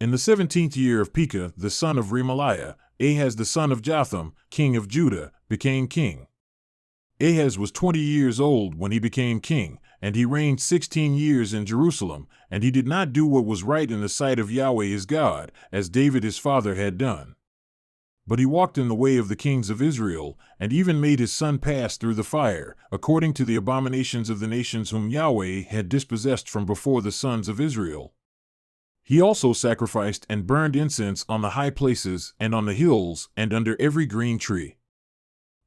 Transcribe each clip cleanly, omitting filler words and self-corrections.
In the 17th year of Pekah, the son of Remaliah, Ahaz the son of Jotham, king of Judah, became king. Ahaz was 20 years old when he became king, and he reigned 16 years in Jerusalem, and he did not do what was right in the sight of Yahweh his God, as David his father had done. But he walked in the way of the kings of Israel, and even made his son pass through the fire, according to the abominations of the nations whom Yahweh had dispossessed from before the sons of Israel. He also sacrificed and burned incense on the high places and on the hills and under every green tree.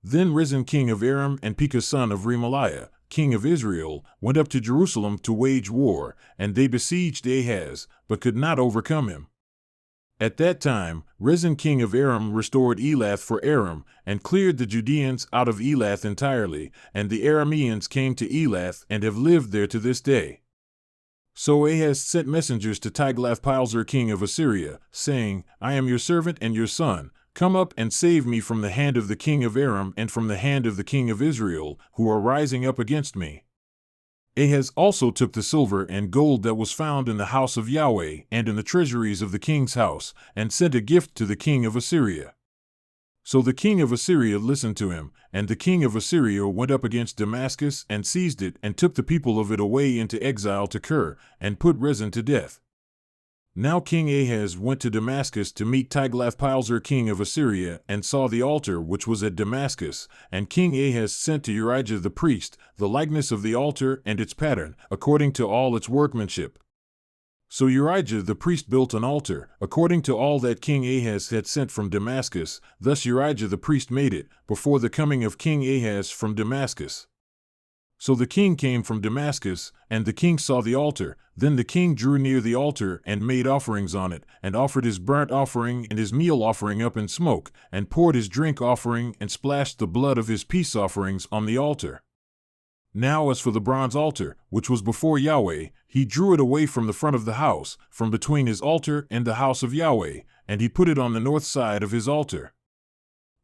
Then Rezin king of Aram and Pekah son of Remaliah, king of Israel, went up to Jerusalem to wage war, and they besieged Ahaz, but could not overcome him. At that time, Rezin king of Aram restored Elath for Aram, and cleared the Judeans out of Elath entirely, and the Arameans came to Elath and have lived there to this day. So Ahaz sent messengers to Tiglath-Pileser king of Assyria, saying, I am your servant and your son. Come up and save me from the hand of the king of Aram and from the hand of the king of Israel, who are rising up against me. Ahaz also took the silver and gold that was found in the house of Yahweh and in the treasuries of the king's house, and sent a gift to the king of Assyria. So the king of Assyria listened to him, and the king of Assyria went up against Damascus and seized it and took the people of it away into exile to Kir, and put Rezin to death. Now King Ahaz went to Damascus to meet Tiglath-Pileser king of Assyria, and saw the altar which was at Damascus, and King Ahaz sent to Urijah the priest the likeness of the altar and its pattern, according to all its workmanship. So Urijah the priest built an altar, according to all that King Ahaz had sent from Damascus. Thus Urijah the priest made it, before the coming of King Ahaz from Damascus. So the king came from Damascus, and the king saw the altar. Then the king drew near the altar and made offerings on it, and offered his burnt offering and his meal offering up in smoke, and poured his drink offering and splashed the blood of his peace offerings on the altar. Now as for the bronze altar, which was before Yahweh, he drew it away from the front of the house, from between his altar and the house of Yahweh, and he put it on the north side of his altar.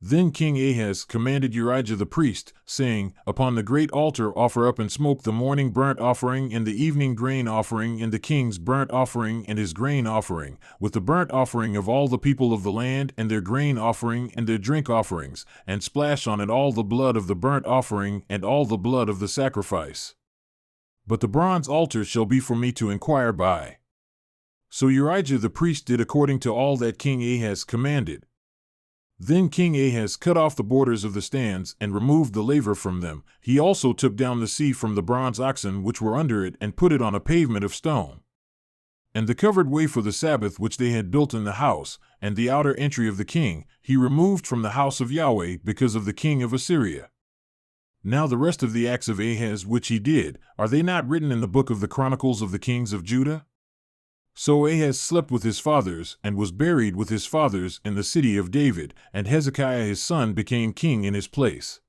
Then King Ahaz commanded Urijah the priest, saying, Upon the great altar offer up in smoke the morning burnt offering and the evening grain offering and the king's burnt offering and his grain offering, with the burnt offering of all the people of the land and their grain offering and their drink offerings, and splash on it all the blood of the burnt offering and all the blood of the sacrifice. But the bronze altar shall be for me to inquire by. So Urijah the priest did according to all that King Ahaz commanded. Then King Ahaz cut off the borders of the stands and removed the laver from them. He also took down the sea from the bronze oxen which were under it and put it on a pavement of stone. And the covered way for the Sabbath which they had built in the house, and the outer entry of the king, he removed from the house of Yahweh because of the king of Assyria. Now the rest of the acts of Ahaz which he did, are they not written in the book of the Chronicles of the kings of Judah? So Ahaz slept with his fathers, and was buried with his fathers in the city of David, and Hezekiah his son became king in his place.